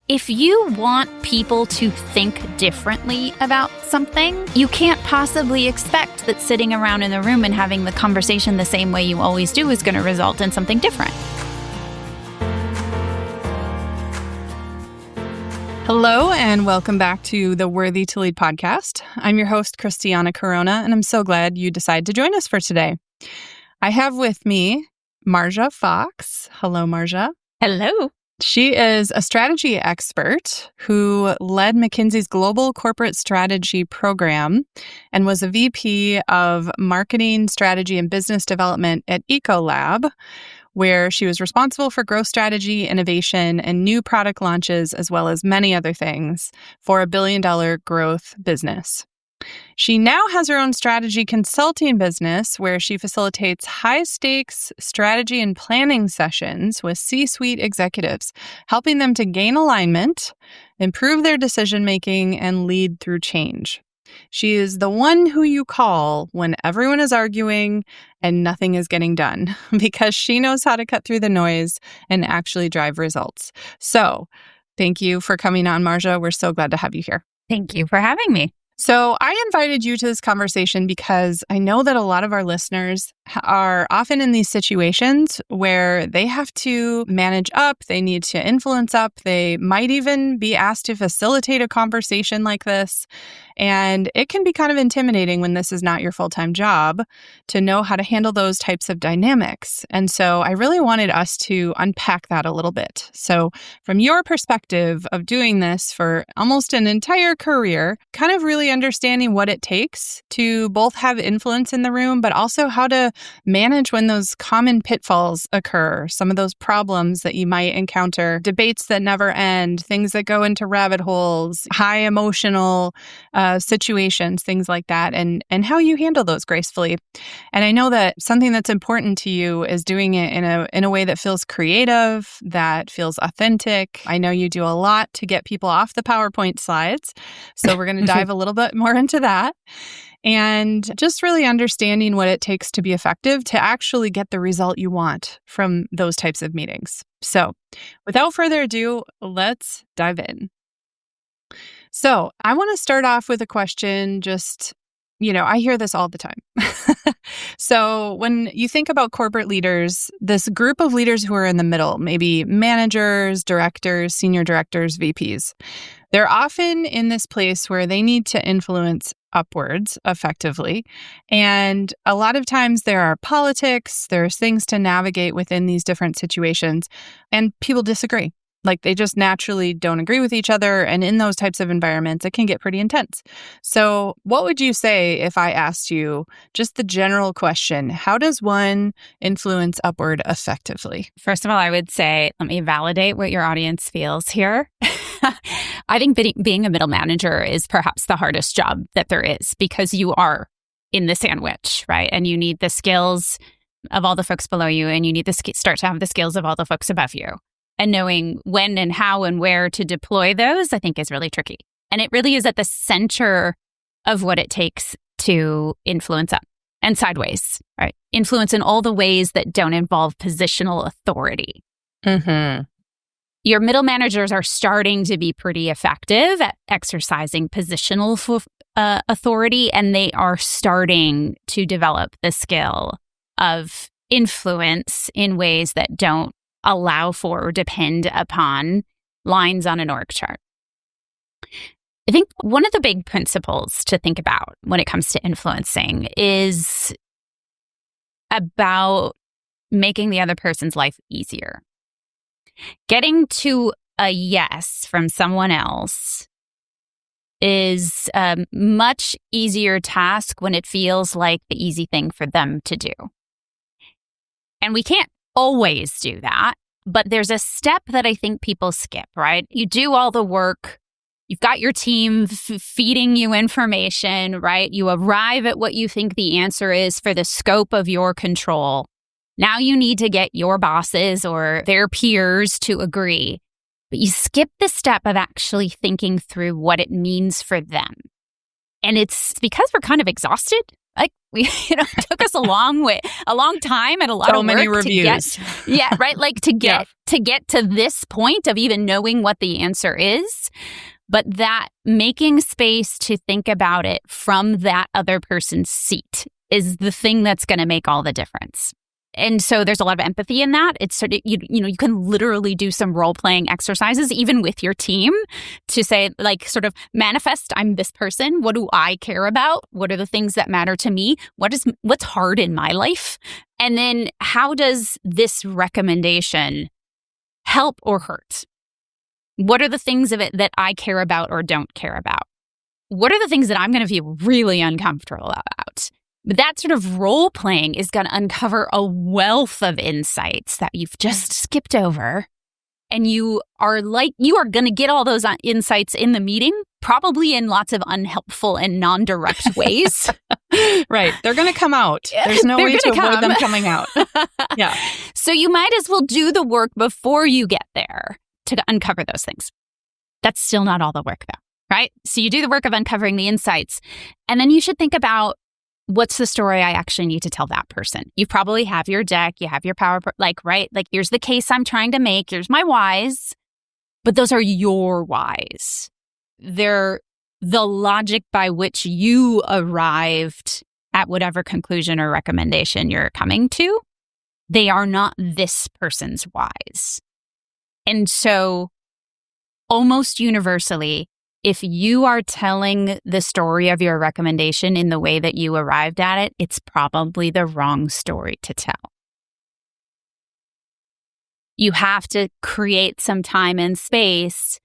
If you want people to think differently about something, you can't possibly expect that sitting around in the room and having the conversation the same way you always do is going to result in something different. Hello, and welcome back to the Worthy to Lead podcast. I'm your host, Christiana Corona, and I'm so glad you decided to join us for today. I have with me Marja Fox. Hello, Marja. Hello. She is a strategy expert who led McKinsey's Global Corporate Strategy Program and was a VP of Marketing, Strategy, and Business Development at Ecolab, where she was responsible for growth strategy, innovation, and new product launches, as well as many other things for a billion-dollar growth business. She now has her own strategy consulting business where she facilitates high-stakes strategy and planning sessions with C-suite executives, helping them to gain alignment, improve their decision-making, and lead through change. She is the one who you call when everyone is arguing and nothing is getting done because she knows how to cut through the noise and actually drive results. So, thank you for coming on, Marja. We're so glad to have you here. Thank you for having me. So I invited you to this conversation because I know that a lot of our listeners are often in these situations where they have to manage up, they need to influence up, they might even be asked to facilitate a conversation like this. And it can be kind of intimidating when this is not your full-time job to know how to handle those types of dynamics. And so I really wanted us to unpack that a little bit. So from your perspective of doing this for almost an entire career, kind of really understanding what it takes to both have influence in the room, but also how to manage when those common pitfalls occur, some of those problems that you might encounter, debates that never end, things that go into rabbit holes, high emotional situations, things like that, and how you handle those gracefully. And I know that something that's important to you is doing it in a way that feels creative, that feels authentic. I know you do a lot to get people off the PowerPoint slides, so we're going to dive a little bit more into that. And just really understanding what it takes to be effective to actually get the result you want from those types of meetings. So without further ado, let's dive in. So I want to start off with a question. I hear this all the time. So when you think about corporate leaders, this group of leaders who are in the middle, maybe managers, directors, senior directors, VPs, they're often in this place where they need to influence upwards effectively. And a lot of times there are politics, there's things to navigate within these different situations, and people disagree. Like they just naturally don't agree with each other. And in those types of environments, it can get pretty intense. So what would you say if I asked you just the general question, how does one influence upward effectively? First of all, I would say, let me validate what your audience feels here. I think being a middle manager is perhaps the hardest job that there is because you are in the sandwich, right? And you need the skills of all the folks below you, and you need to start to have the skills of all the folks above you. And knowing when and how and where to deploy those, I think is really tricky. And it really is at the center of what it takes to influence up and sideways, right? Influence in all the ways that don't involve positional authority. Mm-hmm. Your middle managers are starting to be pretty effective at exercising positional authority, and they are starting to develop the skill of influence in ways that don't allow for or depend upon lines on an org chart. I think one of the big principles to think about when it comes to influencing is about making the other person's life easier. Getting to a yes from someone else is a much easier task when it feels like the easy thing for them to do. And we can't always do that, but there's a step that I think people skip, right? You do all the work. You've got your team feeding you information, right? You arrive at what you think the answer is for the scope of your control. Now you need to get your bosses or their peers to agree. But you skip the step of actually thinking through what it means for them. And it's because we're kind of exhausted. Like, it took us a long time and a lot so of many work reviews. to get, right? Like to get to this point of even knowing what the answer is. But that making space to think about it from that other person's seat is the thing that's going to make all the difference. And so there's a lot of empathy in that. It's sort of, you can literally do some role-playing exercises, even with your team, to say, like, sort of manifest, I'm this person. What do I care about? What are the things that matter to me? What's hard in my life? And then how does this recommendation help or hurt? What are the things of it that I care about or don't care about? What are the things that I'm going to feel really uncomfortable about? But that sort of role playing is going to uncover a wealth of insights that you've just skipped over. And you are going to get all those insights in the meeting, probably in lots of unhelpful and non-direct ways. Right. They're going to come out. There's no way to avoid them coming out. Yeah. So you might as well do the work before you get there to uncover those things. That's still not all the work, though, right? So you do the work of uncovering the insights, and then you should think about, what's the story I actually need to tell that person? You probably have your deck, you have your PowerPoint, right? Like, here's the case I'm trying to make, here's my whys, but those are your whys. They're the logic by which you arrived at whatever conclusion or recommendation you're coming to. They are not this person's whys. And so almost universally, if you are telling the story of your recommendation in the way that you arrived at it, it's probably the wrong story to tell. You have to create some time and space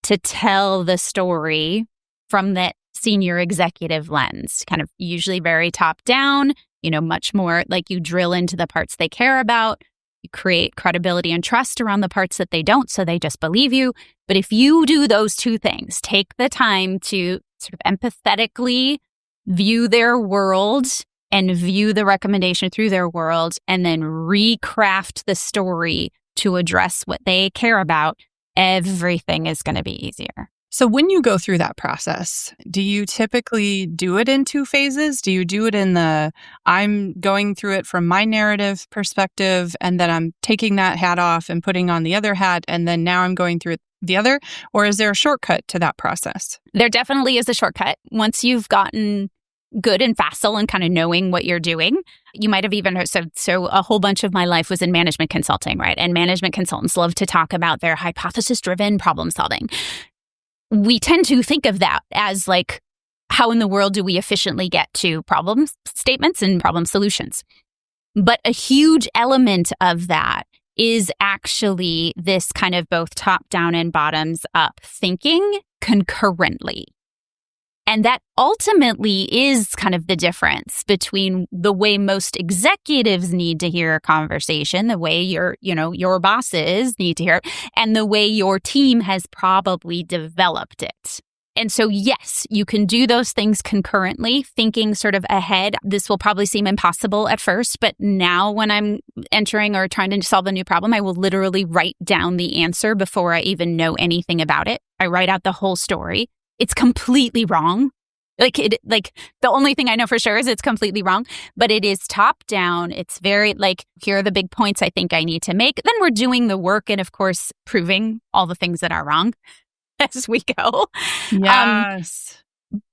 to tell the story from that senior executive lens, kind of usually very top down, much more like you drill into the parts they care about. You create credibility and trust around the parts that they don't, so they just believe you. But if you do those two things, take the time to sort of empathetically view their world and view the recommendation through their world, and then recraft the story to address what they care about, everything is going to be easier. So when you go through that process, do you typically do it in two phases? Do you do it in I'm going through it from my narrative perspective, and then I'm taking that hat off and putting on the other hat, and then now I'm going through the other? Or is there a shortcut to that process? There definitely is a shortcut. Once you've gotten good and facile and kind of knowing what you're doing, you might have even heard, so a whole bunch of my life was in management consulting, right? And management consultants love to talk about their hypothesis-driven problem solving. We tend to think of that as like, how in the world do we efficiently get to problem statements and problem solutions? But a huge element of that is actually this kind of both top-down and bottoms-up thinking concurrently. And that ultimately is kind of the difference between the way most executives need to hear a conversation, the way your bosses need to hear it, and the way your team has probably developed it. And so, yes, you can do those things concurrently, thinking sort of ahead. This will probably seem impossible at first, but now when I'm entering or trying to solve a new problem, I will literally write down the answer before I even know anything about it. I write out the whole story. It's completely wrong. The only thing I know for sure is it's completely wrong, but it is top down. It's very here are the big points I think I need to make. Then we're doing the work and, of course, proving all the things that are wrong as we go. Yes.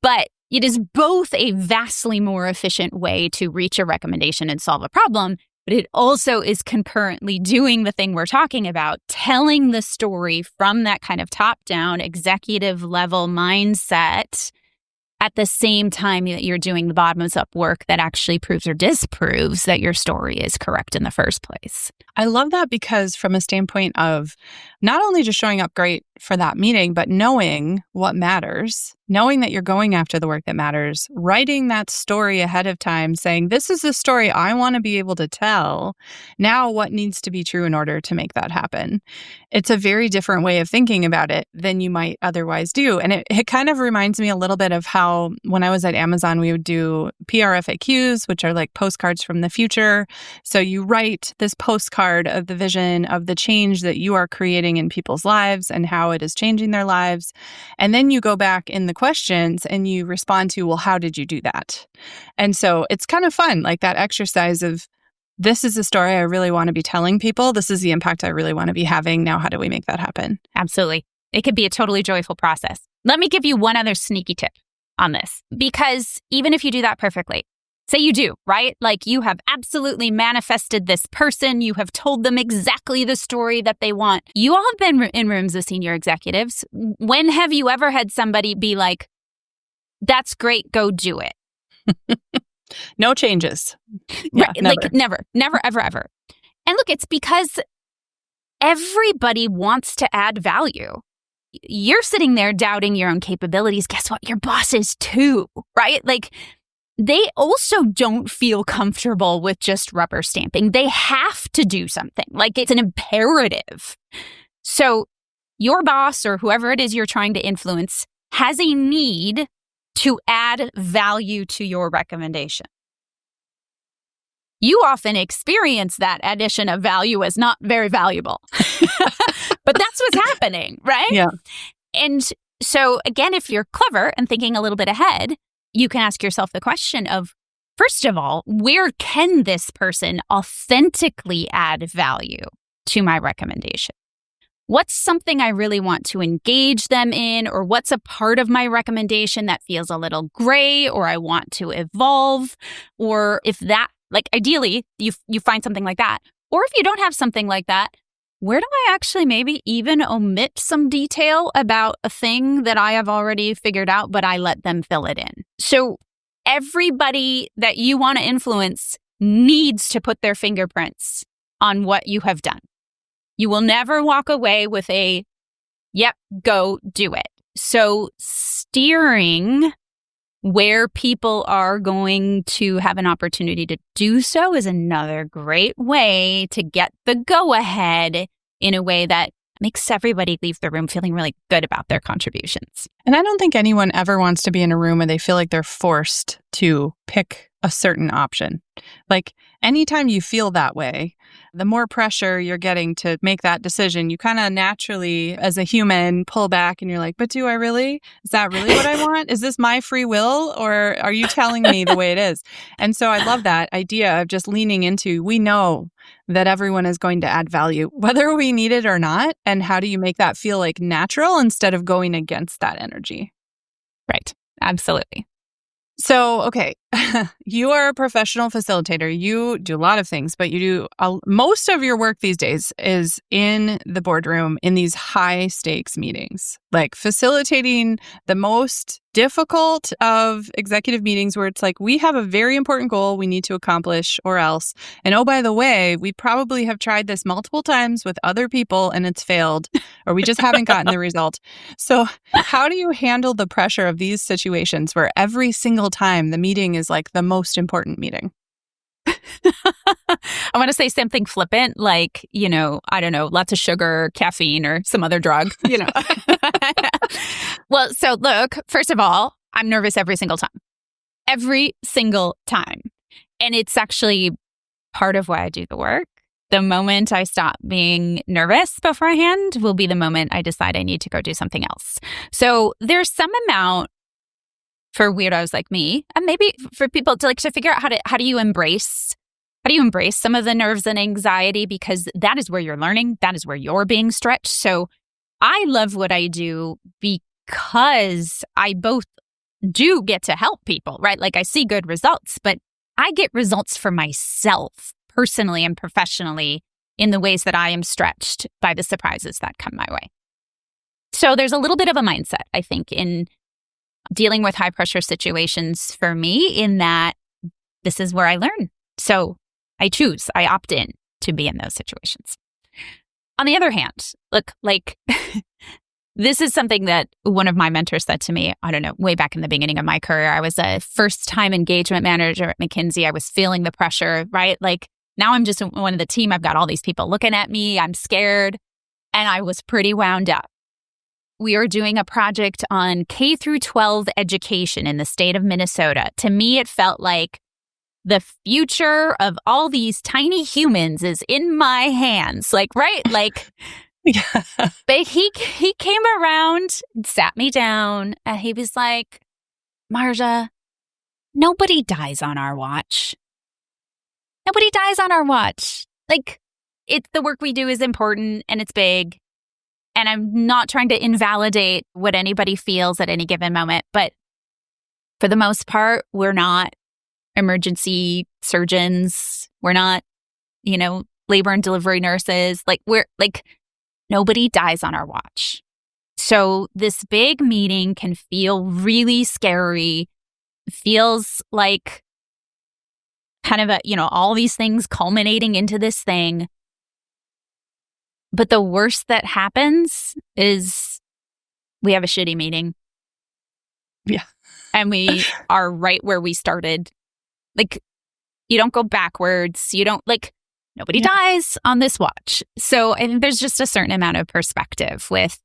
But it is both a vastly more efficient way to reach a recommendation and solve a problem, but it also is concurrently doing the thing we're talking about, telling the story from that kind of top-down executive level mindset at the same time that you're doing the bottoms-up work that actually proves or disproves that your story is correct in the first place. I love that, because from a standpoint of not only just showing up great for that meeting, but knowing what matters, knowing that you're going after the work that matters, writing that story ahead of time, saying, this is the story I want to be able to tell. Now, what needs to be true in order to make that happen? It's a very different way of thinking about it than you might otherwise do. And it kind of reminds me a little bit of how when I was at Amazon, we would do PR FAQs, which are like postcards from the future. So you write this postcard card of the vision of the change that you are creating in people's lives and how it is changing their lives. And then you go back in the questions and you respond to, well, how did you do that? And so it's kind of fun, like that exercise of, this is the story I really want to be telling people. This is the impact I really want to be having. Now, how do we make that happen? Absolutely. It could be a totally joyful process. Let me give you one other sneaky tip on this, because even if you do that perfectly, say you do, right? Like you have absolutely manifested this person. You have told them exactly the story that they want. You all have been in rooms with senior executives. When have you ever had somebody be like, that's great, go do it? No changes. Yeah, right, never. Like never, ever, ever. And look, it's because everybody wants to add value. You're sitting there doubting your own capabilities. Guess what? Your boss is too, right? Like they also don't feel comfortable with just rubber stamping. They have to do something. Like it's an imperative. So your boss or whoever it is you're trying to influence has a need to add value to your recommendation. You often experience that addition of value as not very valuable. But that's what's happening, right? Yeah. And so again, if you're clever and thinking a little bit ahead, you can ask yourself the question of, first of all, where can this person authentically add value to my recommendation? What's something I really want to engage them in, or what's a part of my recommendation that feels a little gray or I want to evolve? Or if that, like ideally, you find something like that. Or if you don't have something like that, where do I actually maybe even omit some detail about a thing that I have already figured out, but I let them fill it in? So everybody that you want to influence needs to put their fingerprints on what you have done. You will never walk away with a, yep, go do it. So steering where people are going to have an opportunity to do so is another great way to get the go-ahead in a way that makes everybody leave the room feeling really good about their contributions. And I don't think anyone ever wants to be in a room where they feel like they're forced to pick a certain option. Like anytime you feel that way, the more pressure you're getting to make that decision, you kind of naturally, as a human, pull back and you're like, but do I really? Is that really what I want? Is this my free will, or are you telling me the way it is? And so I love that idea of just leaning into, we know that everyone is going to add value, whether we need it or not. And how do you make that feel like natural instead of going against that energy? Right. Absolutely. So, okay, you are a professional facilitator. You do a lot of things, but you do most of your work these days is in the boardroom in these high stakes meetings, like facilitating the most difficult of executive meetings where it's like, we have a very important goal we need to accomplish or else. And oh, by the way, we probably have tried this multiple times with other people and it's failed, or we just haven't gotten the result. So how do you handle the pressure of these situations where every single time the meeting is like the most important meeting? I want to say something flippant, like, I don't know, lots of sugar, caffeine, or some other drug, Well, so look, first of all, I'm nervous every single time. Every single time. And it's actually part of why I do the work. The moment I stop being nervous beforehand will be the moment I decide I need to go do something else. So there's some amount for weirdos like me, and maybe for people to figure out how do you embrace some of the nerves and anxiety, because that is where you're learning, that is where you're being stretched. So I love what I do because I both do get to help people, right? Like I see good results, but I get results for myself personally and professionally in the ways that I am stretched by the surprises that come my way. So there's a little bit of a mindset, I think, in dealing with high pressure situations for me, in that this is where I learn. So I opt in to be in those situations. On the other hand, look, like this is something that one of my mentors said to me, I don't know, way back in the beginning of my career. I was a first-time engagement manager at McKinsey. I was feeling the pressure, right? Like now I'm just one of the team. I've got all these people looking at me. I'm scared. And I was pretty wound up. We were doing a project on K through 12 education in the state of Minnesota. To me, it felt like the future of all these tiny humans is in my hands. Like, right? Like, Yeah. but he came around, sat me down, and he was like, Marja, nobody dies on our watch. Nobody dies on our watch. Like, it's the work we do is important and it's big. And I'm not trying to invalidate what anybody feels at any given moment. But for the most part, we're not emergency surgeons. We're not, labor and delivery nurses. Like, nobody dies on our watch. So this big meeting can feel really scary. It feels like kind of all these things culminating into this thing. But the worst that happens is we have a shitty meeting. Yeah. And we are right where we started. Like, you don't go backwards. You don't, nobody dies on this watch. So I think there's just a certain amount of perspective with,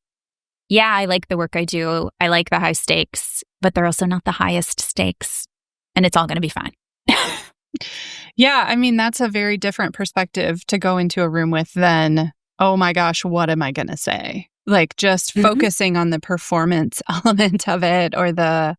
I like the work I do. I like the high stakes, but they're also not the highest stakes. And it's all going to be fine. Yeah. I mean, that's a very different perspective to go into a room with than, oh my gosh, what am I going to say? Like, just focusing on the performance element of it, or the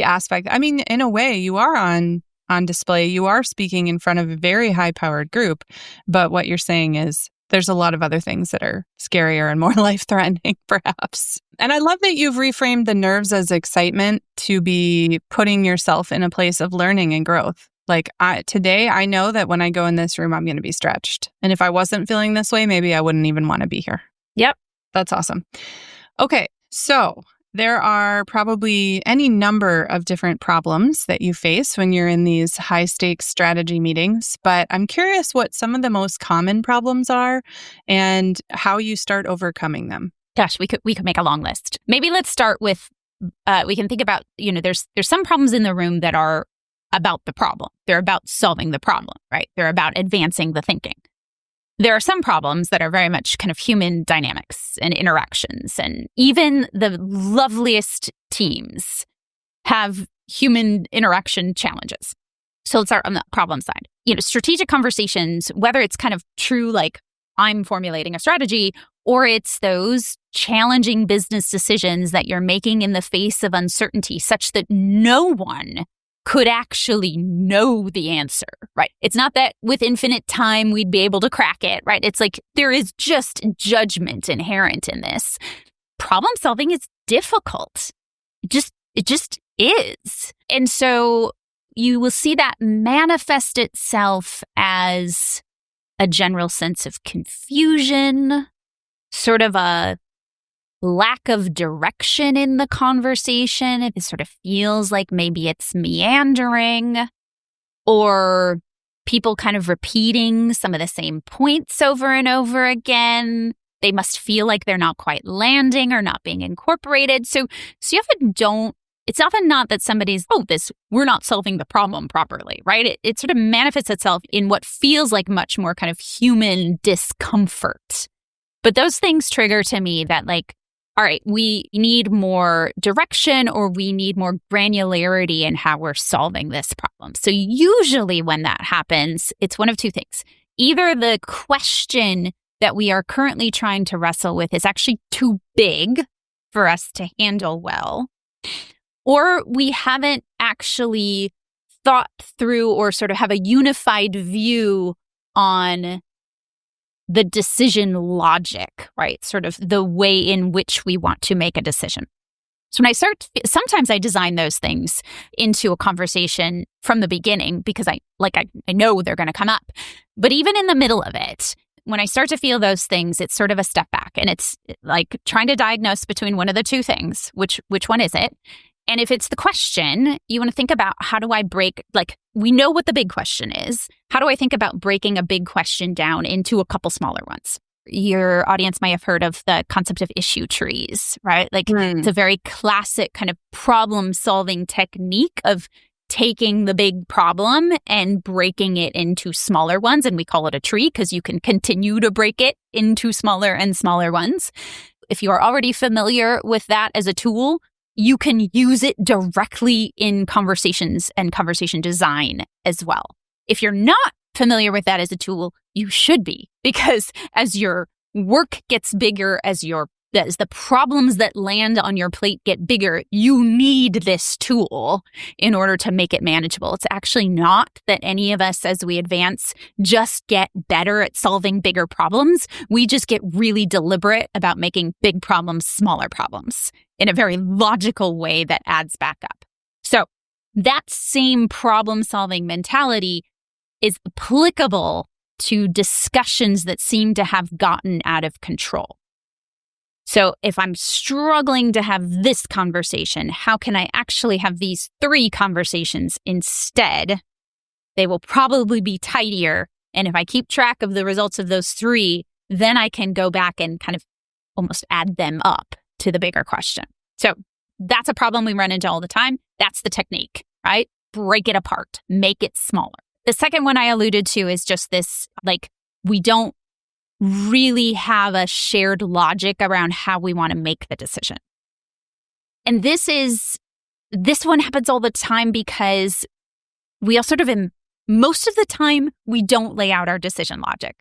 aspect. I mean, in a way, you are on display. You are speaking in front of a very high-powered group. But what you're saying is there's a lot of other things that are scarier and more life-threatening, perhaps. And I love that you've reframed the nerves as excitement to be putting yourself in a place of learning and growth. Like, today, I know that when I go in this room, I'm going to be stretched. And if I wasn't feeling this way, maybe I wouldn't even want to be here. Yep. That's awesome. Okay, so there are probably any number of different problems that you face when you're in these high-stakes strategy meetings, but I'm curious what some of the most common problems are and how you start overcoming them. Gosh, we could make a long list. Maybe let's start with, we can think about, there's some problems in the room that are about the problem. They're about solving the problem, right? They're about advancing the thinking. There are some problems that are very much kind of human dynamics and interactions, and even the loveliest teams have human interaction challenges. So let's start on the problem side. Strategic conversations, whether it's kind of true, like I'm formulating a strategy, or it's those challenging business decisions that you're making in the face of uncertainty such that no one could actually know the answer, right? It's not that with infinite time we'd be able to crack it, right? It's like there is just judgment inherent in this. Problem solving is difficult. It just is. And so you will see that manifest itself as a general sense of confusion, sort of a lack of direction in the conversation. It sort of feels like maybe it's meandering, or people kind of repeating some of the same points over and over again. They must feel like they're not quite landing or not being incorporated. So you often don't, it's often not that somebody's, we're not solving the problem properly, right? It sort of manifests itself in what feels like much more kind of human discomfort. But those things trigger to me that, like, all right, we need more direction, or we need more granularity in how we're solving this problem. So usually when that happens, it's one of two things. Either the question that we are currently trying to wrestle with is actually too big for us to handle well, or we haven't actually thought through or sort of have a unified view on the decision logic, right? Sort of the way in which we want to make a decision. So when sometimes I design those things into a conversation from the beginning because I know they're going to come up. But even in the middle of it, when I start to feel those things, it's sort of a step back, and it's like trying to diagnose between one of the two things, which one is it? And if it's the question, you want to think about, how do I break, we know what the big question is. How do I think about breaking a big question down into a couple smaller ones? Your audience might have heard of the concept of issue trees, right? It's a very classic kind of problem-solving technique of taking the big problem and breaking it into smaller ones. And we call it a tree because you can continue to break it into smaller and smaller ones. If you are already familiar with that as a tool, you can use it directly in conversations and conversation design as well. If you're not familiar with that as a tool, you should be, because as your work gets bigger, as the problems that land on your plate get bigger, you need this tool in order to make it manageable. It's actually not that any of us, as we advance, just get better at solving bigger problems. We just get really deliberate about making big problems smaller problems in a very logical way that adds back up. So that same problem-solving mentality is applicable to discussions that seem to have gotten out of control. So if I'm struggling to have this conversation, how can I actually have these 3 conversations instead? They will probably be tidier. And if I keep track of the results of those 3, then I can go back and kind of almost add them up to the bigger question. So that's a problem we run into all the time. That's the technique, right? Break it apart, make it smaller. The second one I alluded to is just this, like, we don't really have a shared logic around how we want to make the decision. And this one happens all the time because we all sort of, most of the time, we don't lay out our decision logic.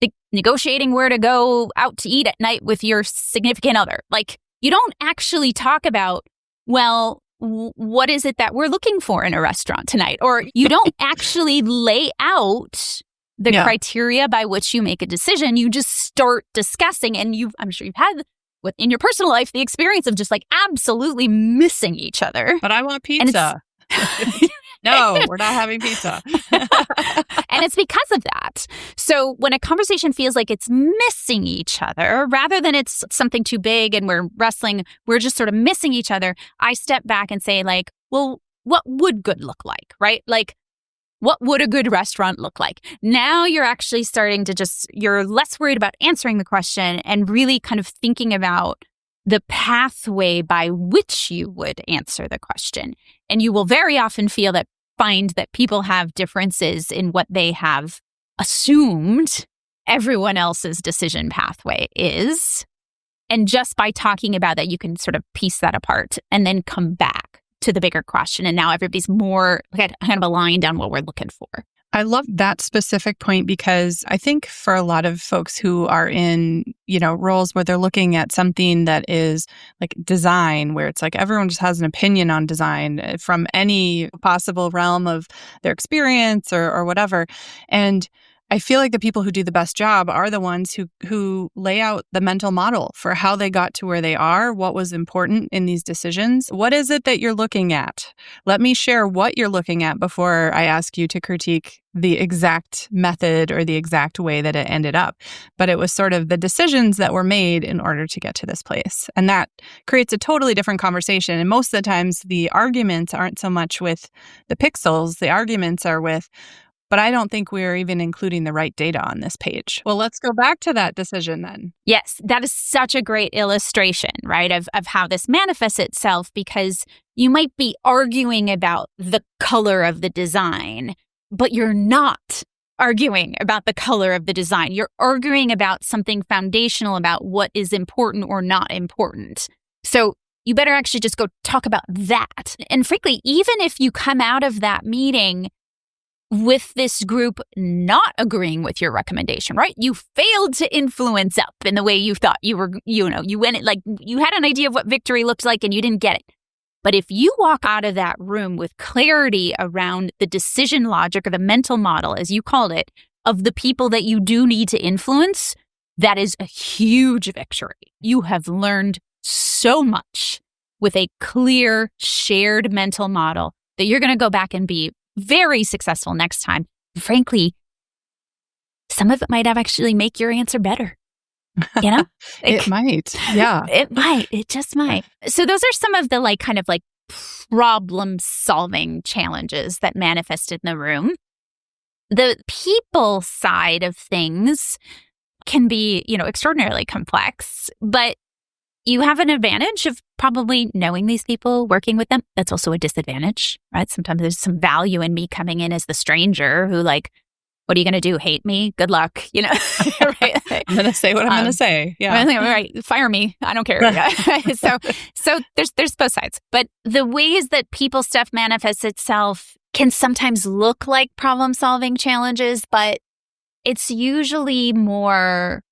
Like negotiating where to go out to eat at night with your significant other. Like, you don't actually talk about, well, what is it that we're looking for in a restaurant tonight? Or you don't actually lay out the criteria by which you make a decision. You just start discussing, and I'm sure you've had in your personal life the experience of just like absolutely missing each other. But I want pizza. No, we're not having pizza. And it's because of that. So when a conversation feels like it's missing each other, rather than it's something too big and we're wrestling, we're just sort of missing each other, I step back and say, like, well, what would good look like, right? Like, what would a good restaurant look like? Now you're actually starting to you're less worried about answering the question and really kind of thinking about the pathway by which you would answer the question. And you will very often find that people have differences in what they have assumed everyone else's decision pathway is. And just by talking about that, you can sort of piece that apart and then come back to the bigger question. And now everybody's more kind of aligned on what we're looking for. I love that specific point because I think for a lot of folks who are in, roles where they're looking at something that is like design, where it's like everyone just has an opinion on design from any possible realm of their experience or whatever. And I feel like the people who do the best job are the ones who lay out the mental model for how they got to where they are, what was important in these decisions. What is it that you're looking at? Let me share what you're looking at before I ask you to critique the exact method or the exact way that it ended up. But it was sort of the decisions that were made in order to get to this place. And that creates a totally different conversation. And most of the times, the arguments aren't so much with the pixels. The arguments are with, but I don't think we're even including the right data on this page. Well, let's go back to that decision then. Yes, that is such a great illustration, right, of how this manifests itself, because you might be arguing about the color of the design, but you're not arguing about the color of the design. You're arguing about something foundational about what is important or not important. So you better actually just go talk about that. And frankly, even if you come out of that meeting with this group not agreeing with your recommendation, right? You failed to influence up in the way you thought you were, you went it like you had an idea of what victory looked like and you didn't get it. But if you walk out of that room with clarity around the decision logic or the mental model, as you called it, of the people that you do need to influence, that is a huge victory. You have learned so much with a clear, shared mental model that you're going to go back and be very successful next time. Frankly, some of it might actually make your answer better. It might. Yeah. It might. It just might. So those are some of the kind of problem solving challenges that manifest in the room. The people side of things can be, extraordinarily complex, but you have an advantage of probably knowing these people, working with them. That's also a disadvantage, right? Sometimes there's some value in me coming in as the stranger who what are you going to do? Hate me? Good luck. Right? I'm going to say what I'm going to say. Yeah. Right. Fire me. I don't care. So there's both sides. But the ways that people stuff manifests itself can sometimes look like problem-solving challenges, but it's usually more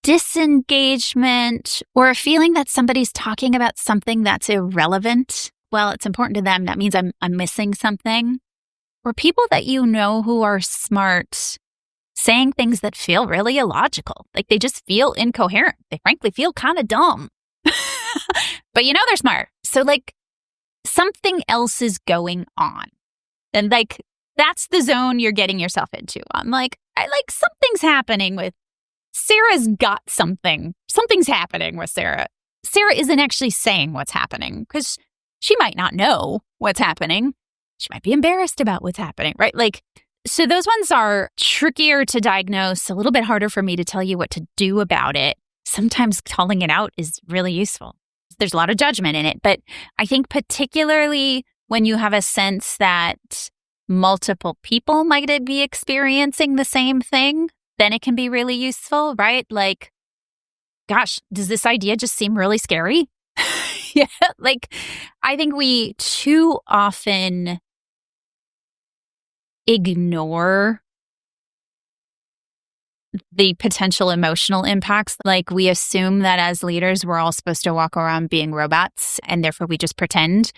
disengagement or a feeling that somebody's talking about something that's irrelevant. Well, it's important to them. That means I'm missing something. Or people that you know who are smart saying things that feel really illogical. Like they just feel incoherent. They frankly feel kind of dumb. But you know they're smart. So like something else is going on. And like that's the zone you're getting yourself into. I'm like, something's happening with Sarah's got something. Something's happening with Sarah. Sarah isn't actually saying what's happening because she might not know what's happening. She might be embarrassed about what's happening, right? Like, so those ones are trickier to diagnose, a little bit harder for me to tell you what to do about it. Sometimes calling it out is really useful. There's a lot of judgment in it, but I think particularly when you have a sense that multiple people might be experiencing the same thing, then it can be really useful, right? Like, gosh, does this idea just seem really scary? Yeah, like I think we too often ignore the potential emotional impacts. Like we assume that as leaders, we're all supposed to walk around being robots and therefore we just pretend.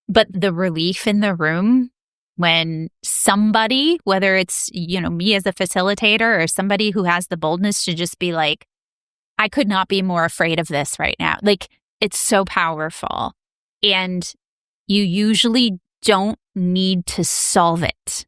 But the relief in the room when somebody, whether it's, me as a facilitator or somebody who has the boldness to just be like, I could not be more afraid of this right now. Like it's so powerful. And you usually don't need to solve it.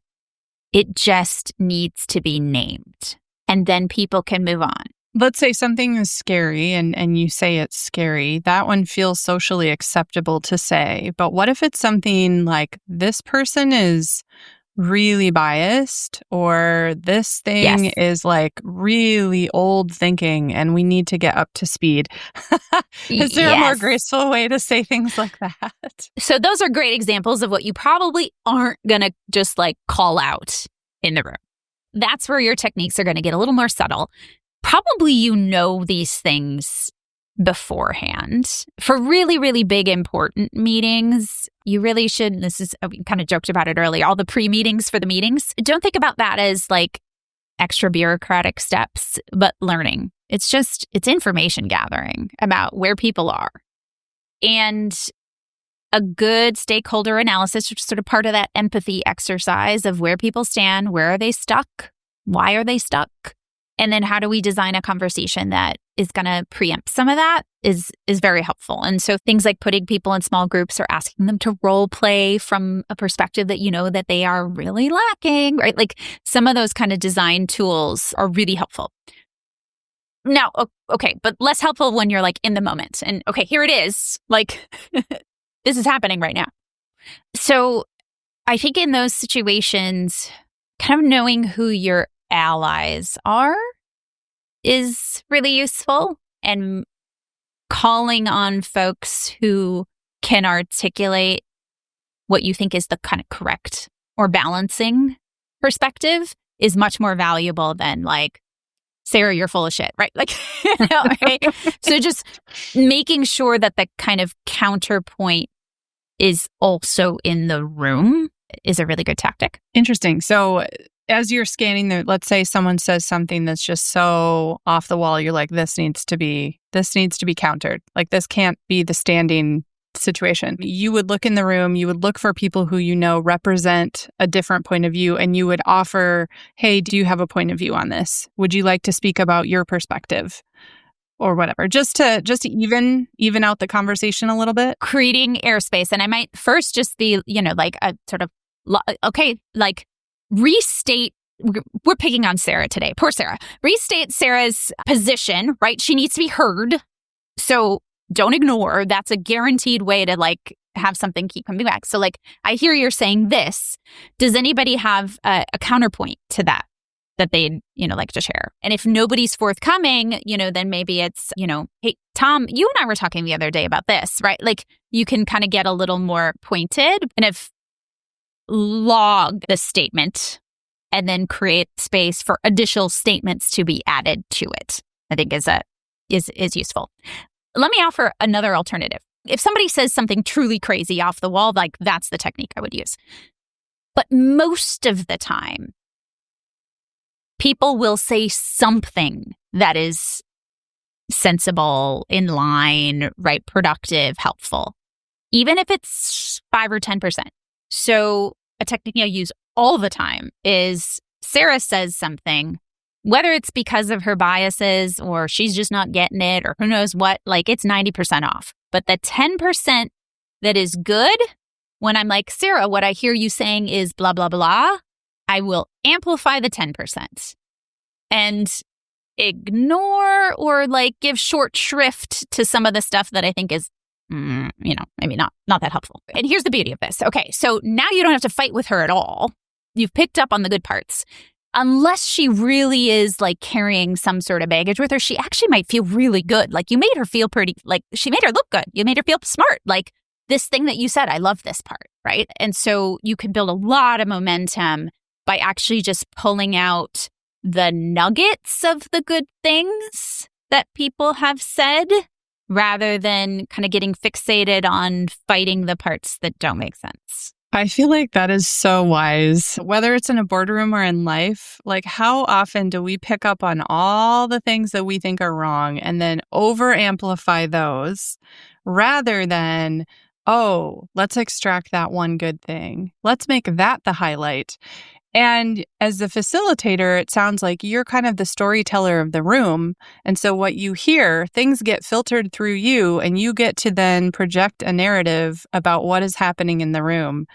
It just needs to be named. And then people can move on. Let's say something is scary and you say it's scary. That one feels socially acceptable to say. But what if it's something like this person is really biased or this thing is like really old thinking and we need to get up to speed? Is there a more graceful way to say things like that? So those are great examples of what you probably aren't going to just like call out in the room. That's where your techniques are going to get a little more subtle. Probably these things beforehand. For really, really big, important meetings, you really should, we kind of joked about it earlier, all the pre-meetings for the meetings. Don't think about that as like extra bureaucratic steps, but learning. It's information gathering about where people are. And a good stakeholder analysis, which is sort of part of that empathy exercise of where people stand, where are they stuck, why are they stuck, and then how do we design a conversation that is going to preempt some of that is very helpful. And so things like putting people in small groups or asking them to role play from a perspective that that they are really lacking, right? Like some of those kind of design tools are really helpful. Now, okay, but less helpful when you're like in the moment. And okay, here it is. Like this is happening right now. So I think in those situations, kind of knowing who your allies are is really useful, and calling on folks who can articulate what you think is the kind of correct or balancing perspective is much more valuable than like, Sarah, you're full of shit, right? Like, right? So just making sure that the kind of counterpoint is also in the room is a really good tactic. Interesting. So as you're scanning there, let's say someone says something that's just so off the wall, you're like, this needs to be countered. Like this can't be the standing situation. You would look in the room, you would look for people who represent a different point of view, and you would offer, hey, do you have a point of view on this? Would you like to speak about your perspective? Or whatever, just to even out the conversation a little bit. Creating airspace. And I might first just be, like a sort of, okay, like restate, we're picking on Sarah today. Poor Sarah. Restate Sarah's position, right? She needs to be heard. So don't ignore. That's a guaranteed way to like have something keep coming back. So like, I hear you're saying this. Does anybody have a counterpoint to that they'd, like to share? And if nobody's forthcoming, then maybe it's, hey, Tom, you and I were talking the other day about this, right? Like you can kind of get a little more pointed and if log the statement and then create space for additional statements to be added to it, I think is useful. Let me offer another alternative. If somebody says something truly crazy off the wall, like that's the technique I would use. But most of the time, people will say something that is sensible, in line, right, productive, helpful, even if it's 5 or 10%. So a technique I use all the time is Sarah says something, whether it's because of her biases or she's just not getting it or who knows what, like it's 90% off. But the 10% that is good, when I'm like, Sarah, what I hear you saying is blah, blah, blah, I will amplify the 10% and ignore or like give short shrift to some of the stuff that I think is, maybe not that helpful. And here's the beauty of this. Okay, so now you don't have to fight with her at all. You've picked up on the good parts. Unless she really is like carrying some sort of baggage with her, she actually might feel really good. Like you made her feel pretty, like she made her look good. You made her feel smart. Like this thing that you said, I love this part, right? And so you can build a lot of momentum by actually just pulling out the nuggets of the good things that people have said rather than kind of getting fixated on fighting the parts that don't make sense. I feel like that is so wise, whether it's in a boardroom or in life. Like, how often do we pick up on all the things that we think are wrong and then over amplify those rather than, oh, let's extract that one good thing. Let's make that the highlight. And as the facilitator, it sounds like you're kind of the storyteller of the room. And so what you hear, things get filtered through you, and you get to then project a narrative about what is happening in the room.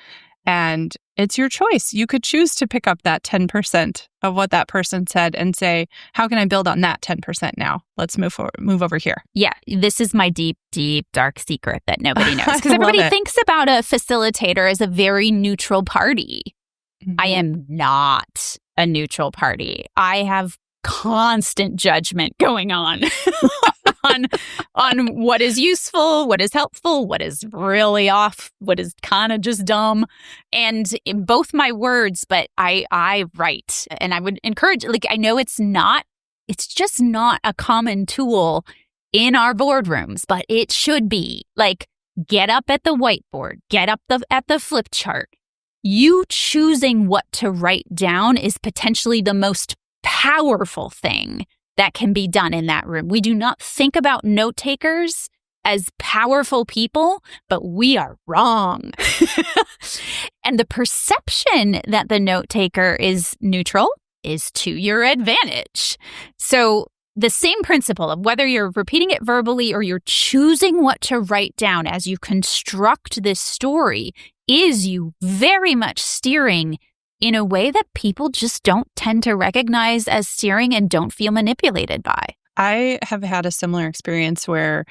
And it's your choice. You could choose to pick up that 10% of what that person said and say, how can I build on that 10% now? Let's move over here. Yeah, this is my deep, deep, dark secret that nobody knows. Because everybody thinks about a facilitator as a very neutral party. I am not a neutral party. I have constant judgment going on on what is useful, what is helpful, what is really off, what is kind of just dumb. And in both my words, but I write. And I would encourage, like, I know it's just not a common tool in our boardrooms, but it should be. Like, get up at the whiteboard, get up at the flip chart. You choosing what to write down is potentially the most powerful thing that can be done in that room. We do not think about note takers as powerful people, but we are wrong. And the perception that the note taker is neutral is to your advantage. So the same principle of whether you're repeating it verbally or you're choosing what to write down as you construct this story is you very much steering in a way that people just don't tend to recognize as steering and don't feel manipulated by. I have had a similar experience where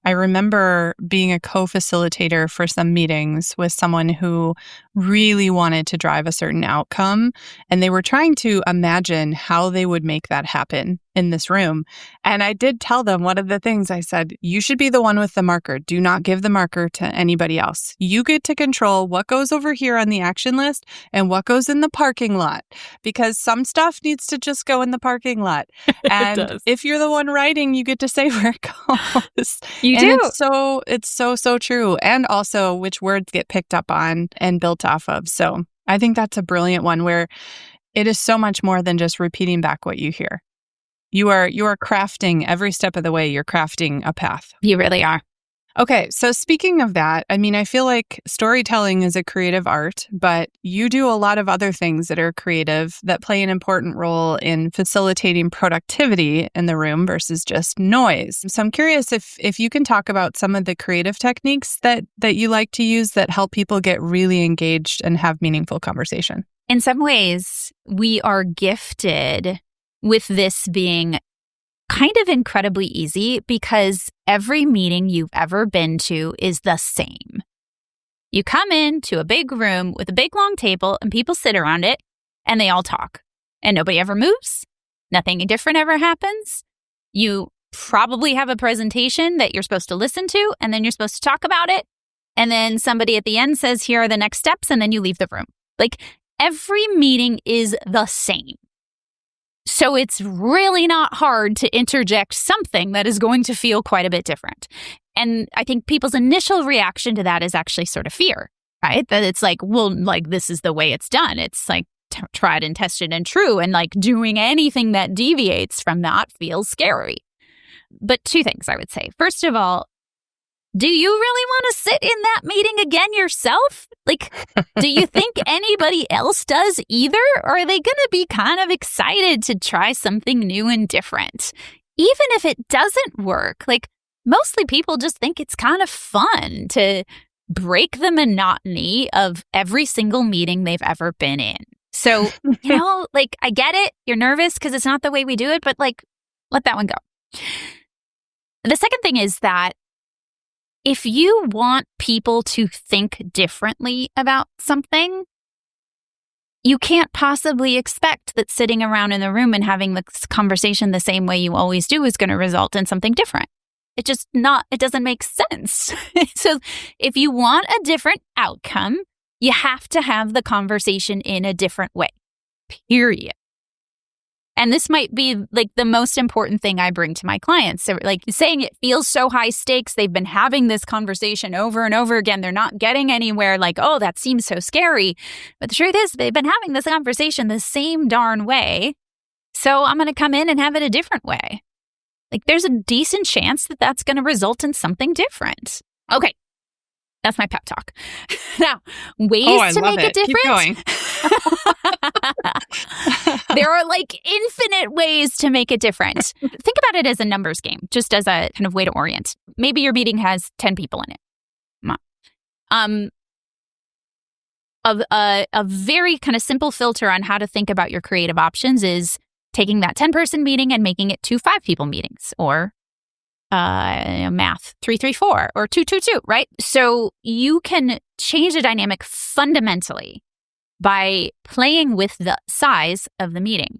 I remember being a co-facilitator for some meetings with someone who really wanted to drive a certain outcome, and they were trying to imagine how they would make that happen in this room. And I did tell them one of the things I said, you should be the one with the marker. Do not give the marker to anybody else. You get to control what goes over here on the action list and what goes in the parking lot, because some stuff needs to just go in the parking lot. And if you're the one writing, you get to say where it goes. You do. It's so true. And also which words get picked up on and built off of. So I think that's a brilliant one where it is so much more than just repeating back what you hear. You are crafting every step of the way. You're crafting a path. You really are. Okay, so speaking of that, I mean, I feel like storytelling is a creative art, but you do a lot of other things that are creative that play an important role in facilitating productivity in the room versus just noise. So I'm curious if you can talk about some of the creative techniques that you like to use that help people get really engaged and have meaningful conversation. In some ways, we are gifted with this being kind of incredibly easy because every meeting you've ever been to is the same. You come into a big room with a big long table and people sit around it and they all talk and nobody ever moves. Nothing different ever happens. You probably have a presentation that you're supposed to listen to and then you're supposed to talk about it. And then somebody at the end says, here are the next steps, and then you leave the room. Like, every meeting is the same. So it's really not hard to interject something that is going to feel quite a bit different. And I think people's initial reaction to that is actually sort of fear. right? That it's like, well, like this is the way it's done. It's like tried and tested and true. And like doing anything that deviates from that feels scary. But two things I would say. First of all, do you really want to sit in that meeting again yourself? Like, do you think anybody else does either? Or are they going to be kind of excited to try something new and different? Even if it doesn't work, like mostly people just think it's kind of fun to break the monotony of every single meeting they've ever been in. So, like, I get it. You're nervous because it's not the way we do it, but like, let that one go. The second thing is that if you want people to think differently about something, you can't possibly expect that sitting around in the room and having this conversation the same way you always do is going to result in something different. It doesn't make sense. So if you want a different outcome, you have to have the conversation in a different way, period. And this might be like the most important thing I bring to my clients. So like saying it feels so high stakes. They've been having this conversation over and over again. They're not getting anywhere. Like, oh, that seems so scary. But the truth is they've been having this conversation the same darn way. So I'm going to come in and have it a different way. Like there's a decent chance that that's going to result in something different. Okay. That's my pep talk. Now, ways to make a difference. Keep going. There are like infinite ways to make a difference. Think about it as a numbers game, just as a kind of way to orient. Maybe your meeting has 10 people in it. A very kind of simple filter on how to think about your creative options is taking that 10-person meeting and making it 2 5-people meetings, or math 3-3-4 or 2-2-2, right? So you can change the dynamic fundamentally by playing with the size of the meeting.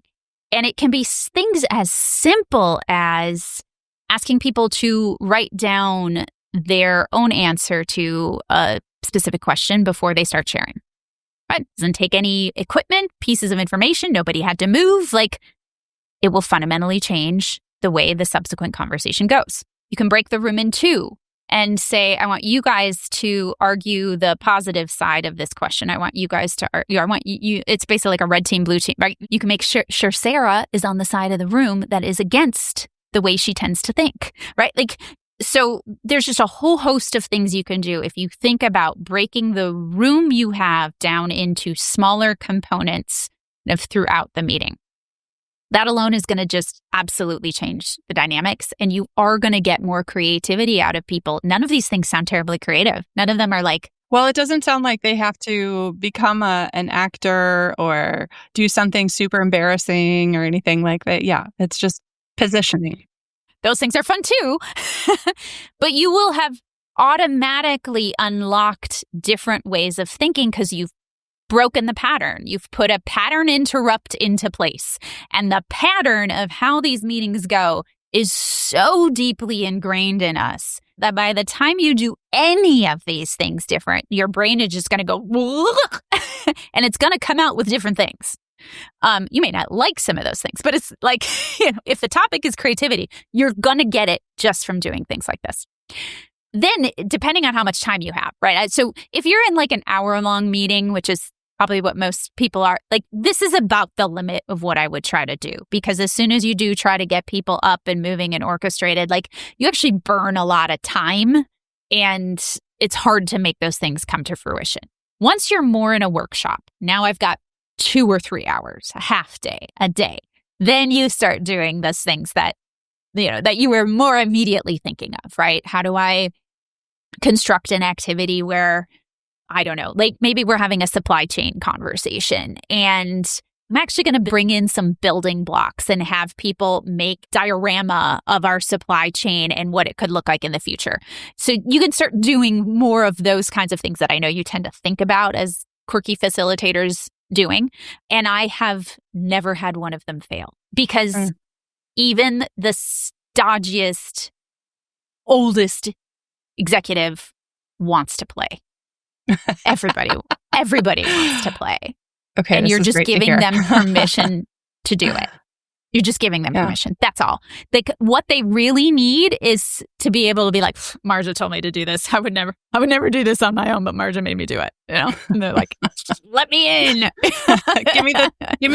And it can be things as simple as asking people to write down their own answer to a specific question before they start sharing. Right? Doesn't take any equipment, pieces of information, nobody had to move. Like, it will fundamentally change the way the subsequent conversation goes. You can break the room in two and say, I want you guys to argue the positive side of this question. I want you guys to argue. I want you. It's basically like a red team, blue team, right? You can make sure Sarah is on the side of the room that is against the way she tends to think, right? Like, so there's just a whole host of things you can do if you think about breaking the room you have down into smaller components of throughout the meeting. That alone is going to just absolutely change the dynamics, and you are going to get more creativity out of people. None of these things sound terribly creative. None of them are like, well, it doesn't sound like they have to become an actor or do something super embarrassing or anything like that. Yeah, it's just positioning. Those things are fun too. But you will have automatically unlocked different ways of thinking because you've broken the pattern. You've put a pattern interrupt into place. And the pattern of how these meetings go is so deeply ingrained in us that by the time you do any of these things different, your brain is just going to go, and it's going to come out with different things. You may not like some of those things, but it's like, if the topic is creativity, you're going to get it just from doing things like this. Then, depending on how much time you have, right? So if you're in like an hour-long meeting, which is probably what most people are, like, this is about the limit of what I would try to do. Because as soon as you do try to get people up and moving and orchestrated, like, you actually burn a lot of time, and it's hard to make those things come to fruition. Once you're more in a workshop, now I've got 2 or 3 hours, a half day, a day, then you start doing those things that, that you were more immediately thinking of, right? How do I construct an activity where, I don't know, like maybe we're having a supply chain conversation, and I'm actually going to bring in some building blocks and have people make diorama of our supply chain and what it could look like in the future. So you can start doing more of those kinds of things that I know you tend to think about as quirky facilitators doing. And I have never had one of them fail, because even the stodgiest, oldest executive wants to play. Everybody wants to play. Okay, and you're just giving them permission to do it. You're just giving them permission. That's all. What they really need is to be able to be like, Marja told me to do this. I would never do this on my own, but Marja made me do it. And they're like, let me in. give me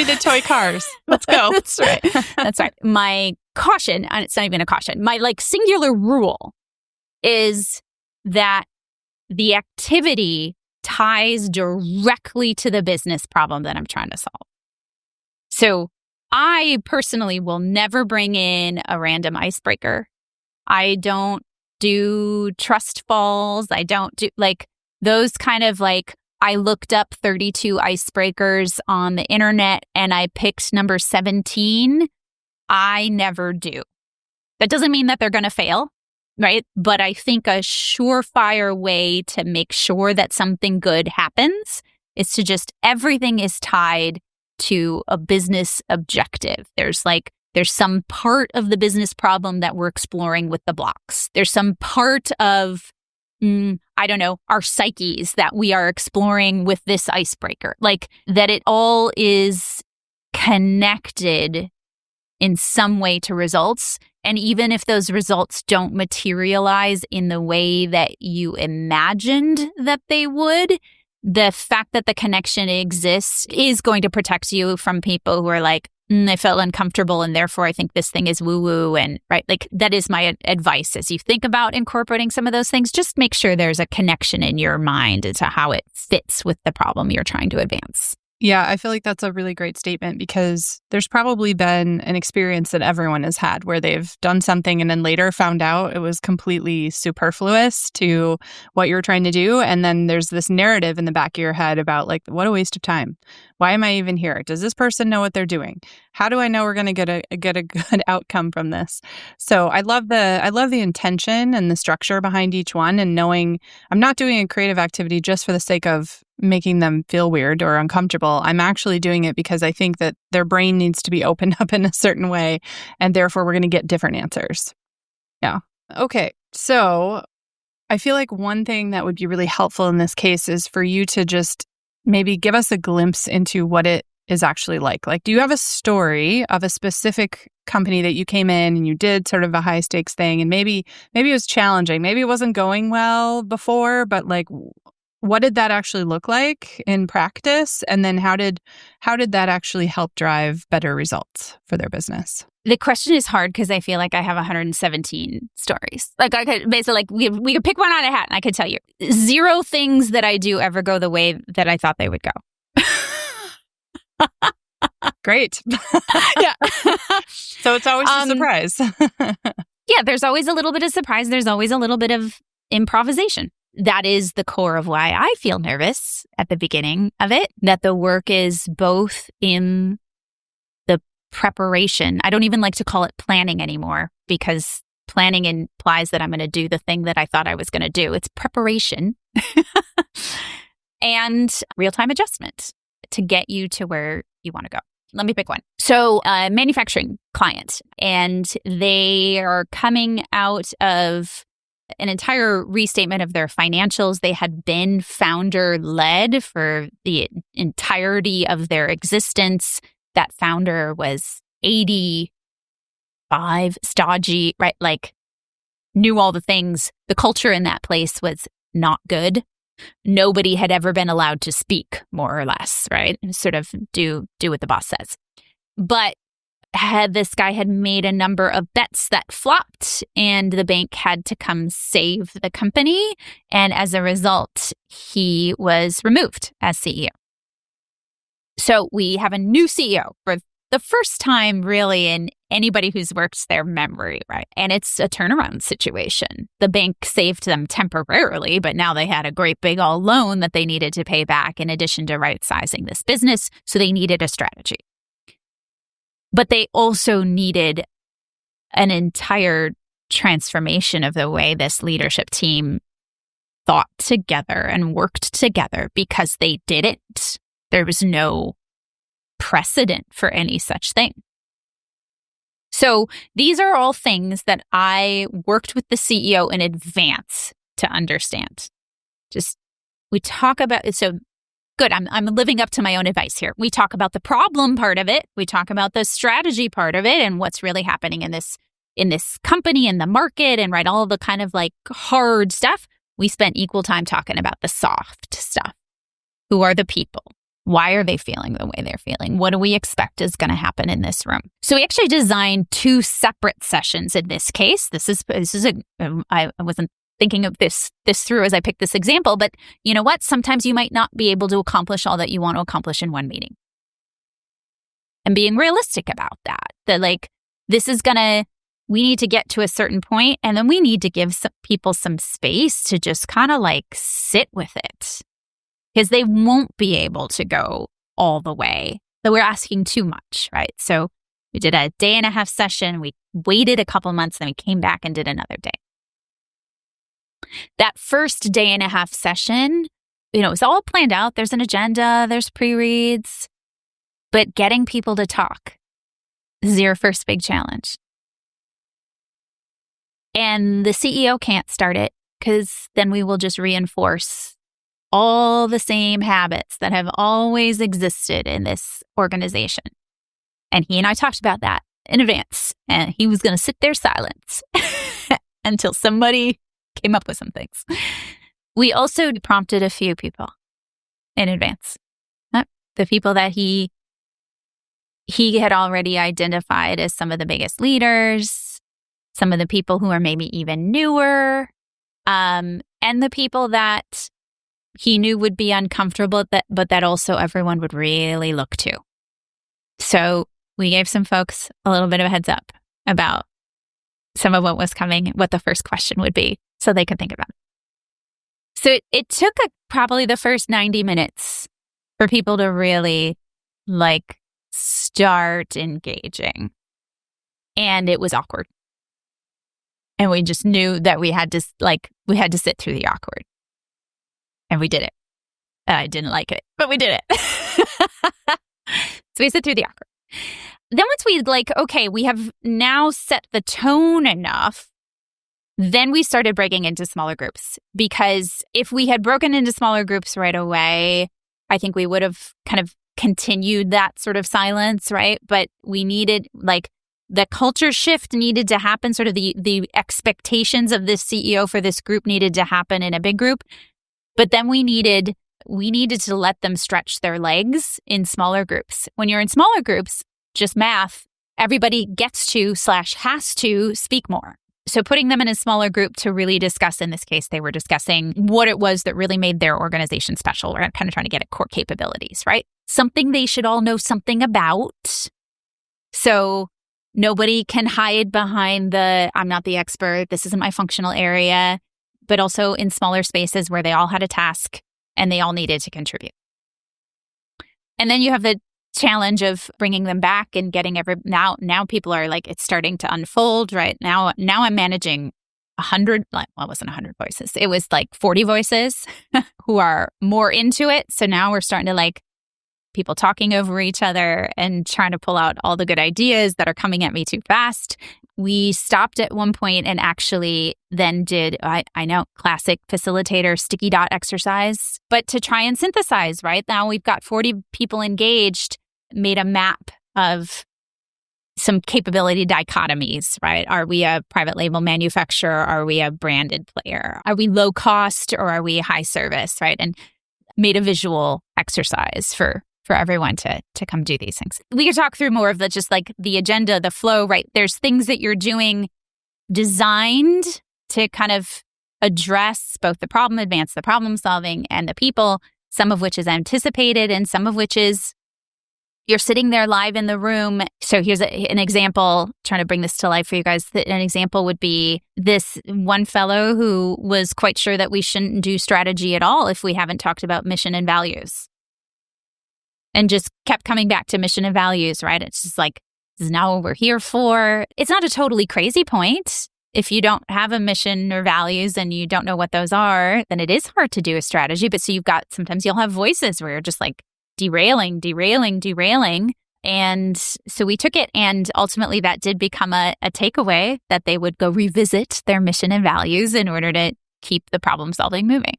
the toy cars. Let's go. That's right. That's right. My caution, and it's not even a caution, my singular rule is that the activity ties directly to the business problem that I'm trying to solve. So I personally will never bring in a random icebreaker. I don't do trust falls. I don't do those kind of I looked up 32 icebreakers on the internet and I picked number 17. I never do. That doesn't mean that they're going to fail, right? But I think a surefire way to make sure that something good happens is to just everything is tied to a business objective. There's some part of the business problem that we're exploring with the blocks. There's some part of, our psyches that we are exploring with this icebreaker. That it all is connected in some way to results. And even if those results don't materialize in the way that you imagined that they would, the fact that the connection exists is going to protect you from people who are like, I felt uncomfortable and therefore I think this thing is woo-woo. And right, that is my advice as you think about incorporating some of those things. Just make sure there's a connection in your mind to how it fits with the problem you're trying to advance. Yeah, I feel like that's a really great statement because there's probably been an experience that everyone has had where they've done something and then later found out it was completely superfluous to what you're trying to do. And then there's this narrative in the back of your head about what a waste of time. Why am I even here? Does this person know what they're doing? How do I know we're going to get a good outcome from this? So I love the intention and the structure behind each one and knowing I'm not doing a creative activity just for the sake of making them feel weird or uncomfortable. I'm actually doing it because I think that their brain needs to be opened up in a certain way, and therefore we're going to get different answers. Yeah. Okay. So I feel like one thing that would be really helpful in this case is for you to just maybe give us a glimpse into what it is actually like. Do you have a story of a specific company that you came in and you did sort of a high stakes thing and maybe it was challenging, maybe it wasn't going well before, but what did that actually look like in practice? And then how did that actually help drive better results for their business? The question is hard because I feel like I have 117 stories. I could basically, we could pick one out of a hat and I could tell you 0 things that I do ever go the way that I thought they would go. Great. Yeah. So it's always a surprise. Yeah, there's always a little bit of surprise. There's always a little bit of improvisation. That is the core of why I feel nervous at the beginning of it, that the work is both in the preparation. I don't even like to call it planning anymore because planning implies that I'm going to do the thing that I thought I was going to do. It's preparation and real-time adjustment to get you to where you want to go. Let me pick one. So a manufacturing client, and they are coming out of an entire restatement of their financials. They had been founder-led for the entirety of their existence. That founder was 85, stodgy, right? Knew all the things. The culture in that place was not good. Nobody had ever been allowed to speak, more or less, right? Sort of do what the boss says. But this guy had made a number of bets that flopped, and the bank had to come save the company. And as a result, he was removed as CEO. So we have a new CEO for the first time really in anybody who's worked their memory, right? And it's a turnaround situation. The bank saved them temporarily, but now they had a great big old loan that they needed to pay back in addition to right-sizing this business. So they needed a strategy. But they also needed an entire transformation of the way this leadership team thought together and worked together because they didn't. There was no precedent for any such thing. So these are all things that I worked with the CEO in advance to understand. We talk about it. So good. I'm living up to my own advice here. We talk about the problem part of it. We talk about the strategy part of it and what's really happening in this company, in the market, and right, all the kind of like hard stuff. We spent equal time talking about the soft stuff. Who are the people? Why are they feeling the way they're feeling? What do we expect is going to happen in this room? So we actually designed 2 separate sessions in this case. I wasn't thinking of this through as I picked this example, but you know what? Sometimes you might not be able to accomplish all that you want to accomplish in one meeting. And being realistic about that like, we need to get to a certain point, and then we need to give some people some space to just kind of like sit with it, because they won't be able to go all the way. So we're asking too much, right? So we did a 1.5-day session. We waited a couple months, then we came back and did another day. That first 1.5-day session, it's all planned out. There's an agenda, there's pre-reads, but getting people to talk is your first big challenge. And the CEO can't start it, because then we will just reinforce all the same habits that have always existed in this organization. And he and I talked about that in advance, and he was going to sit there silent until somebody came up with some things. We also prompted a few people in advance, the people that he had already identified as some of the biggest leaders, some of the people who are maybe even newer, and the people that he knew would be uncomfortable, but that also everyone would really look to. So we gave some folks a little bit of a heads up about some of what was coming, what the first question would be, so they could think about it. So it took probably the first 90 minutes for people to really like start engaging. And it was awkward. And we just knew that we had to sit through the awkward. And we did it. I didn't like it, but we did it. So we sit through the awkward. Then once we have now set the tone enough, then we started breaking into smaller groups. Because if we had broken into smaller groups right away, I think we would have kind of continued that sort of silence, right? But we needed, the culture shift needed to happen, sort of the expectations of this CEO for this group needed to happen in a big group. But then we needed to let them stretch their legs in smaller groups. When you're in smaller groups, just math, everybody gets to / has to speak more. So putting them in a smaller group to really discuss, in this case, they were discussing what it was that really made their organization special. We're kind of trying to get at core capabilities, right? Something they should all know something about. So nobody can hide behind I'm not the expert, this isn't my functional area, but also in smaller spaces where they all had a task and they all needed to contribute. And then you have the challenge of bringing them back and getting now people are like, it's starting to unfold, right? Now I'm managing 100, well, it wasn't 100 voices. It was like 40 voices who are more into it. So now we're starting to people talking over each other and trying to pull out all the good ideas that are coming at me too fast. We stopped at one point and actually then did, I know, classic facilitator sticky dot exercise, but to try and synthesize, right? Now we've got 40 people engaged, made a map of some capability dichotomies, right? Are we a private label manufacturer? Are we a branded player? Are we low cost or are we high service, right? And made a visual exercise for everyone to come do these things. We could talk through more of the agenda, the flow, right? There's things that you're doing designed to kind of address both the problem, advance the problem solving, and the people, some of which is anticipated and some of which is you're sitting there live in the room. So here's an example, trying to bring this to life for you guys. An example would be this one fellow who was quite sure that we shouldn't do strategy at all if we haven't talked about mission and values. And just kept coming back to mission and values, right? It's just this is not what we're here for. It's not a totally crazy point. If you don't have a mission or values and you don't know what those are, then it is hard to do a strategy. But so sometimes you'll have voices where you're just derailing. And so we took it, and ultimately that did become a takeaway that they would go revisit their mission and values in order to keep the problem solving moving.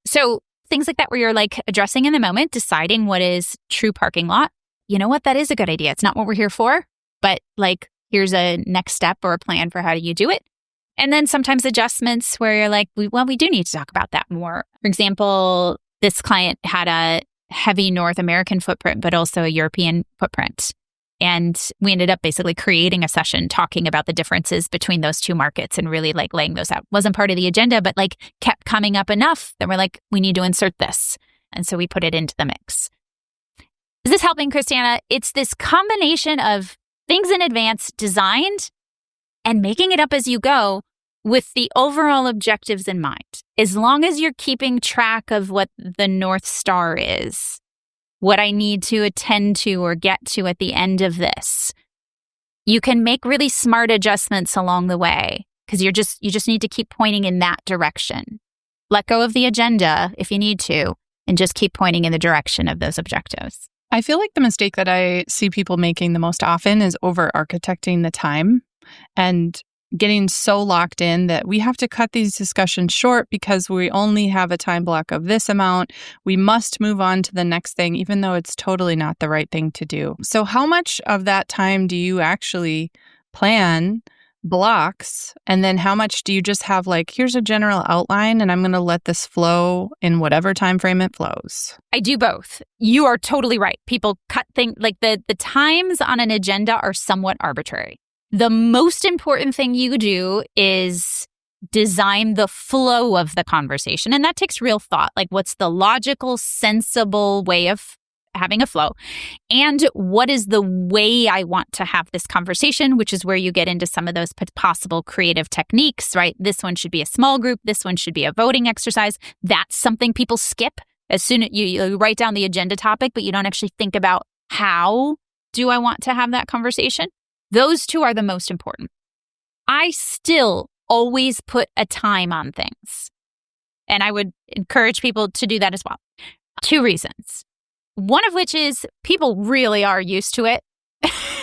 So things like that where you're like addressing in the moment, deciding what is true parking lot. You know what? That is a good idea. It's not what we're here for, but like, here's a next step or a plan for how do you do it. And then sometimes adjustments where you're like, we do need to talk about that more. For example, this client had a heavy North American footprint, but also a European footprint. And we ended up basically creating a session talking about the differences between those two markets and really like laying those out. Wasn't part of the agenda, but like kept coming up enough that we're like, we need to insert this. And so we put it into the mix. Is this helping, Christiana? It's this combination of things in advance designed and making it up as you go with the overall objectives in mind. As long as you're keeping track of what the North Star is, what I need to attend to or get to at the end of this, you can make really smart adjustments along the way because you just need to keep pointing in that direction. Let go of the agenda if you need to and just keep pointing in the direction of those objectives. I feel like the mistake that I see people making the most often is over-architecting the time and getting so locked in that we have to cut these discussions short because we only have a time block of this amount. We must move on to the next thing, even though it's totally not the right thing to do. So how much of that time do you actually plan blocks? And then how much do you just have like, here's a general outline and I'm going to let this flow in whatever time frame it flows? I do both. You are totally right. People cut things, like the times on an agenda are somewhat arbitrary. The most important thing you do is design the flow of the conversation. And that takes real thought. Like, what's the logical, sensible way of having a flow? And what is the way I want to have this conversation, which is where you get into some of those possible creative techniques, right? This one should be a small group. This one should be a voting exercise. That's something people skip as soon as you write down the agenda topic, but you don't actually think about how do I want to have that conversation? Those two are the most important. I still always put a time on things. And I would encourage people to do that as well. 2 reasons. One of which is people really are used to it.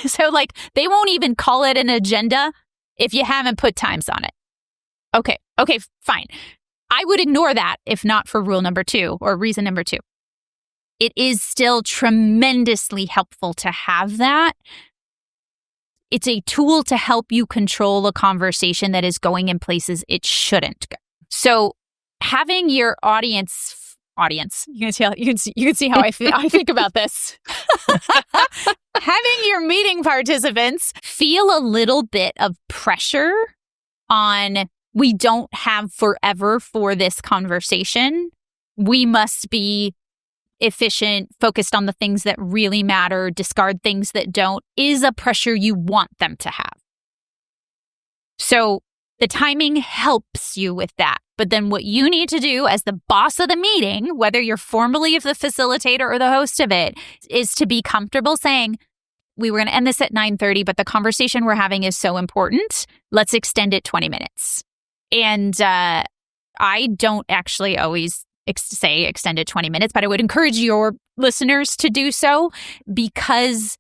So like they won't even call it an agenda if you haven't put times on it. Okay, fine. I would ignore that if not for rule number 2 or reason number 2. It is still tremendously helpful to have that. It's a tool to help you control a conversation that is going in places it shouldn't go. So having your audience, you can see how I think about this. Having your meeting participants feel a little bit of pressure on, we don't have forever for this conversation. We must be efficient, focused on the things that really matter, discard things that don't, is a pressure you want them to have. So the timing helps you with that. But then what you need to do as the boss of the meeting, whether you're formally the facilitator or the host of it, is to be comfortable saying, we were going to end this at 9:30, but the conversation we're having is so important. Let's extend it 20 minutes. And I don't actually always say extended 20 minutes, but I would encourage your listeners to do so because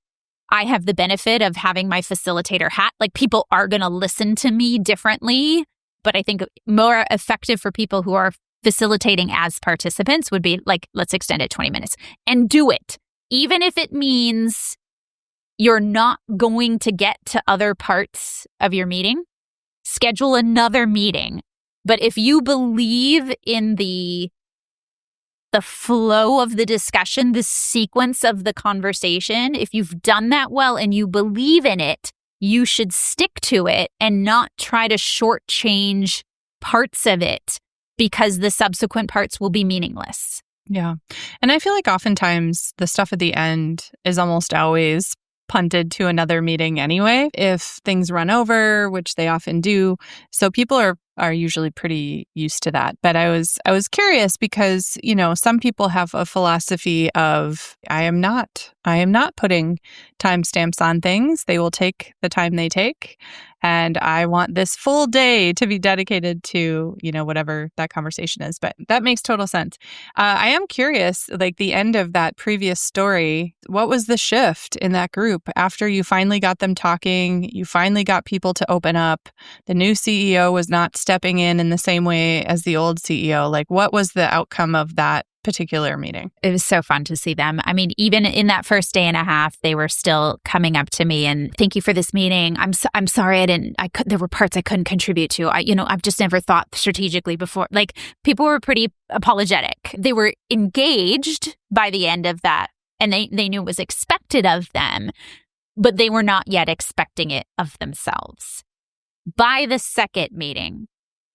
I have the benefit of having my facilitator hat. Like people are going to listen to me differently, but I think more effective for people who are facilitating as participants would be like, let's extend it 20 minutes and do it. Even if it means you're not going to get to other parts of your meeting, schedule another meeting. But if you believe in the flow of the discussion, the sequence of the conversation, if you've done that well and you believe in it, you should stick to it and not try to shortchange parts of it because the subsequent parts will be meaningless. Yeah. And I feel like oftentimes the stuff at the end is almost always punted to another meeting anyway, if things run over, which they often do. So people are usually pretty used to that. But I was curious because, some people have a philosophy of I am not putting timestamps on things. They will take the time they take. And I want this full day to be dedicated to, whatever that conversation is. But that makes total sense. I am curious, like the end of that previous story, what was the shift in that group after you finally got them talking? You finally got people to open up. The new CEO was not stepping in the same way as the old CEO. Like, what was the outcome of that particular meeting? It was so fun to see them. I mean, even in that first day and a half, they were still coming up to me and thank you for this meeting. I'm sorry there were parts I couldn't contribute to. I've just never thought strategically before. Like, people were pretty apologetic. They were engaged by the end of that, and they knew it was expected of them, but they were not yet expecting it of themselves. By the second meeting,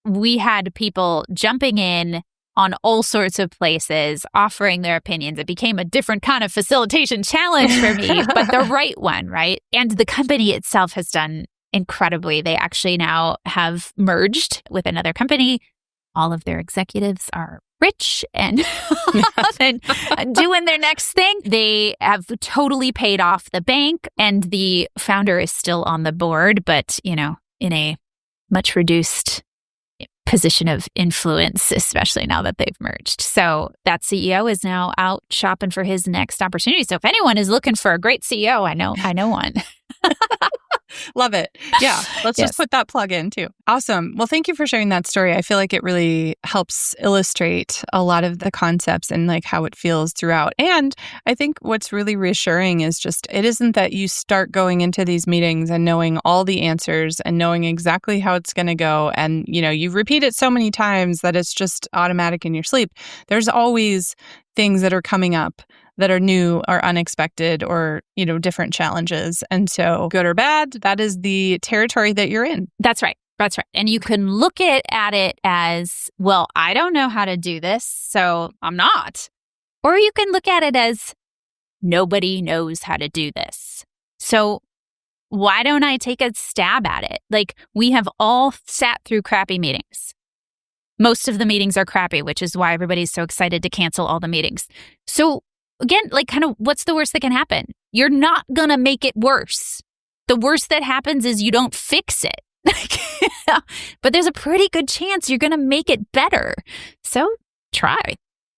we had people jumping in on all sorts of places, offering their opinions. It became a different kind of facilitation challenge for me, but the right one, right? And the company itself has done incredibly. They actually now have merged with another company. All of their executives are rich and, and doing their next thing. They have totally paid off the bank, and the founder is still on the board, but, in a much reduced position of influence, especially now that they've merged. So that CEO is now out shopping for his next opportunity. So if anyone is looking for a great CEO, I know one. Love it. Yeah. Let's just put that plug in too. Awesome. Well, thank you for sharing that story. I feel like it really helps illustrate a lot of the concepts and like how it feels throughout. And I think what's really reassuring is just, it isn't that you start going into these meetings and knowing all the answers and knowing exactly how it's going to go. And, you repeat it so many times that it's just automatic in your sleep. There's always things that are coming up that are new or unexpected or, different challenges. And so good or bad, that is the territory that you're in. That's right. That's right. And you can look at it as, well, I don't know how to do this, so I'm not. Or you can look at it as, nobody knows how to do this, so why don't I take a stab at it? Like, we have all sat through crappy meetings. Most of the meetings are crappy, which is why everybody's so excited to cancel all the meetings. So again, like, kind of, what's the worst that can happen? You're not going to make it worse. The worst that happens is you don't fix it. But there's a pretty good chance you're going to make it better. So try.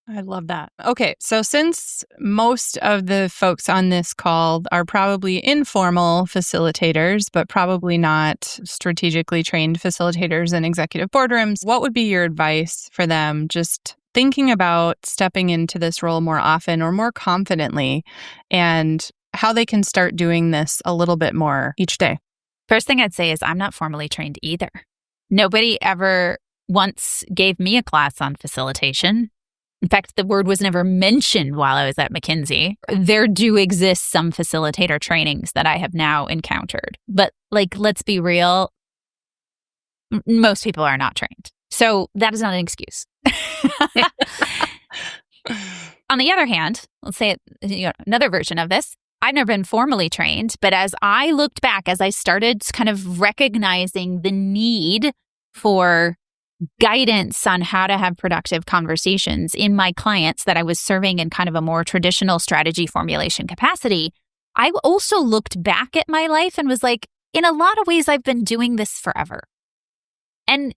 I love that. Okay, so since most of the folks on this call are probably informal facilitators, but probably not strategically trained facilitators in executive boardrooms, what would be your advice for them just thinking about stepping into this role more often or more confidently, and how they can start doing this a little bit more each day? First thing I'd say is I'm not formally trained either. Nobody ever once gave me a class on facilitation. In fact, the word was never mentioned while I was at McKinsey. There do exist some facilitator trainings that I have now encountered. But let's be real, most people are not trained. So that is not an excuse. On the other hand, let's say another version of this. I've never been formally trained, but as I looked back, as I started kind of recognizing the need for guidance on how to have productive conversations in my clients that I was serving in kind of a more traditional strategy formulation capacity, I also looked back at my life and was like, in a lot of ways, I've been doing this forever. And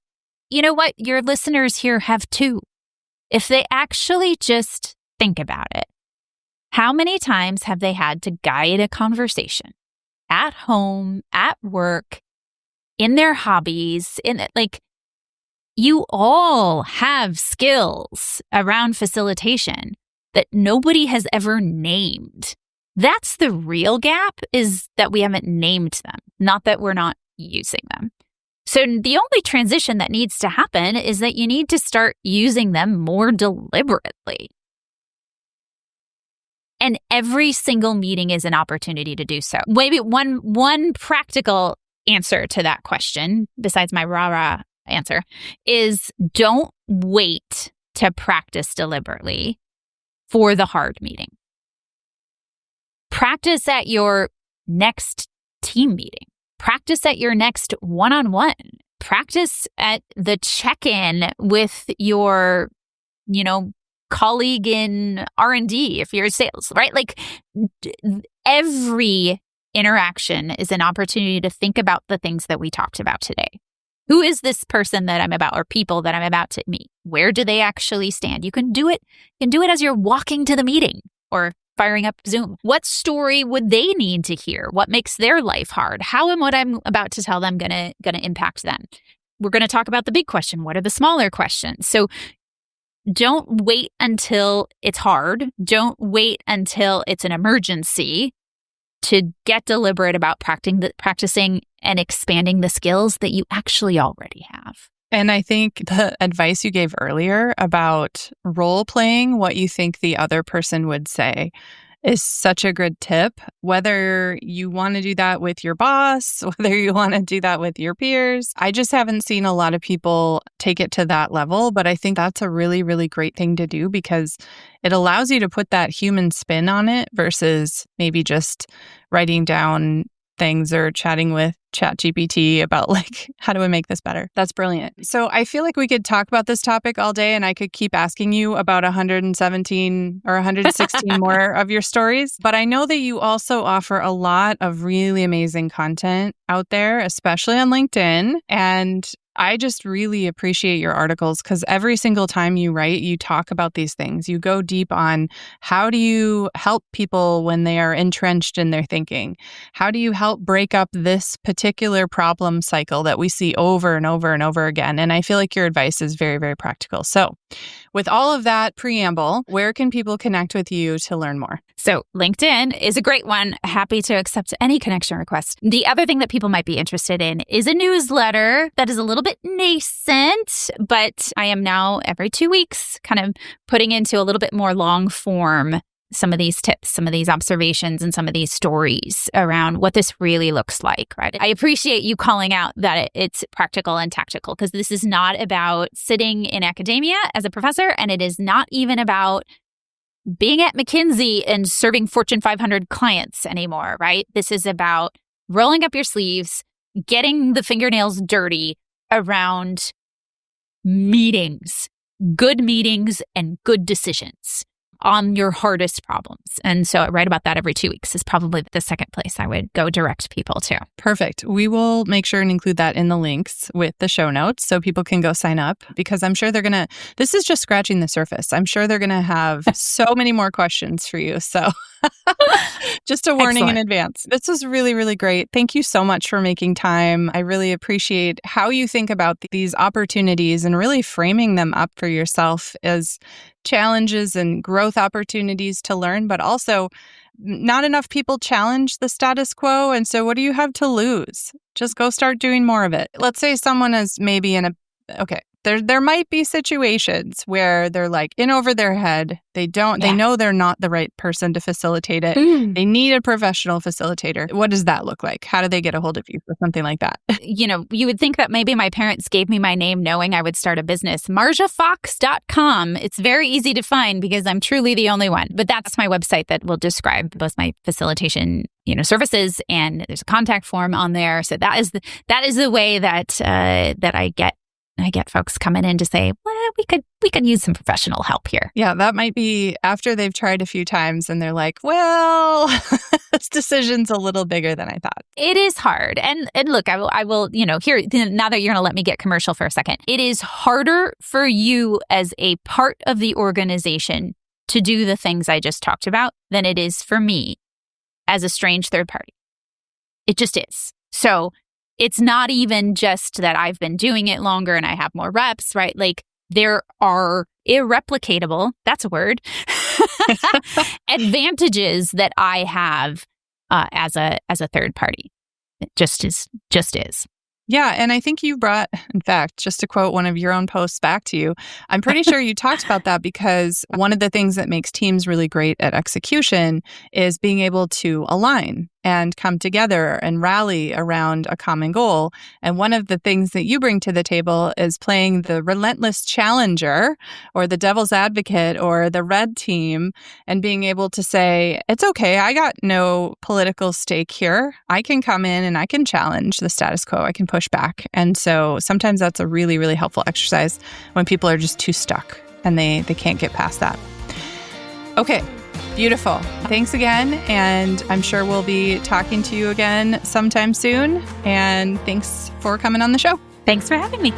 you know what? Your listeners here have too. If they actually just think about it, how many times have they had to guide a conversation at home, at work, in their hobbies, you all have skills around facilitation that nobody has ever named. That's the real gap, is that we haven't named them, not that we're not using them. So the only transition that needs to happen is that you need to start using them more deliberately. And every single meeting is an opportunity to do so. Maybe one practical answer to that question, besides my rah-rah answer, is don't wait to practice deliberately for the hard meeting. Practice at your next team meeting. Practice at your next one-on-one. Practice at the check-in with your, colleague in R&D if you're sales, right? Every interaction is an opportunity to think about the things that we talked about today. Who is this person that I'm about, or people that I'm about to meet? Where do they actually stand? You can do it. You can do it as you're walking to the meeting or firing up Zoom. What story would they need to hear? What makes their life hard? How am what I'm about to tell them gonna impact them? We're going to talk about the big question. What are the smaller questions? So don't wait until it's hard. Don't wait until it's an emergency to get deliberate about practicing and expanding the skills that you actually already have. And I think the advice you gave earlier about role playing what you think the other person would say is such a good tip. Whether you want to do that with your boss, whether you want to do that with your peers. I just haven't seen a lot of people take it to that level, but I think that's a really, really great thing to do because it allows you to put that human spin on it versus maybe just writing down things or chatting with ChatGPT about like, how do I make this better? That's brilliant. So I feel like we could talk about this topic all day and I could keep asking you about 117 or 116 more of your stories. But I know that you also offer a lot of really amazing content out there, especially on LinkedIn. And I just really appreciate your articles because every single time you write, you talk about these things. You go deep on how do you help people when they are entrenched in their thinking? How do you help break up this particular problem cycle that we see over and over and over again? And I feel like your advice is very, very practical. So with all of that preamble, where can people connect with you to learn more? So LinkedIn is a great one. Happy to accept any connection request. The other thing that people might be interested in is a newsletter that is a little bit nascent, but I am now every 2 weeks kind of putting into a little bit more long form some of these tips, some of these observations, and some of these stories around what this really looks like, right? I appreciate you calling out that it's practical and tactical because this is not about sitting in academia as a professor, and it is not even about being at McKinsey and serving Fortune 500 clients anymore, right? This is about rolling up your sleeves, getting the fingernails dirty around meetings, good meetings and good decisions on your hardest problems. And so I write about that every 2 weeks is probably the second place I would go direct people to. Perfect. We will make sure and include that in the links with the show notes so people can go sign up because I'm sure this is just scratching the surface. I'm sure they're going to have so many more questions for you. So just a warning in advance. This was really, really great. Thank you so much for making time. I really appreciate how you think about these opportunities and really framing them up for yourself as challenges and growth opportunities to learn, but also not enough people challenge the status quo. And so what do you have to lose? Just go start doing more of it. Let's say someone is maybe there might be situations where they're like in over their head. They know they're not the right person to facilitate it. They need a professional facilitator. What does that look like? How do they get a hold of you for something like that? You would think that maybe my parents gave me my name knowing I would start a business. MarjaFox.com. It's very easy to find because I'm truly the only one. But that's my website that will describe both my facilitation services, and there's a contact form on there. So that is the way that I get folks coming in to say, well, we could use some professional help here. Yeah, that might be after they've tried a few times and they're like, well, this decision's a little bigger than I thought. It is hard. And look, I will, here, now that you're going to let me get commercial for a second, it is harder for you as a part of the organization to do the things I just talked about than it is for me as a strange third party. It just is. So it's not even just that I've been doing it longer and I have more reps, right? Like there are irreplicable, that's a word, advantages that I have as a third party. It just is. Yeah. And I think you brought, in fact, just to quote one of your own posts back to you, I'm pretty sure you talked about that because one of the things that makes teams really great at execution is being able to align and come together and rally around a common goal. And one of the things that you bring to the table is playing the relentless challenger or the devil's advocate or the red team and being able to say, it's okay, I got no political stake here. I can come in and I can challenge the status quo. I can push back. And so sometimes that's a really, really helpful exercise when people are just too stuck and they can't get past that. Okay. Beautiful. Thanks again. And I'm sure we'll be talking to you again sometime soon. And thanks for coming on the show. Thanks for having me.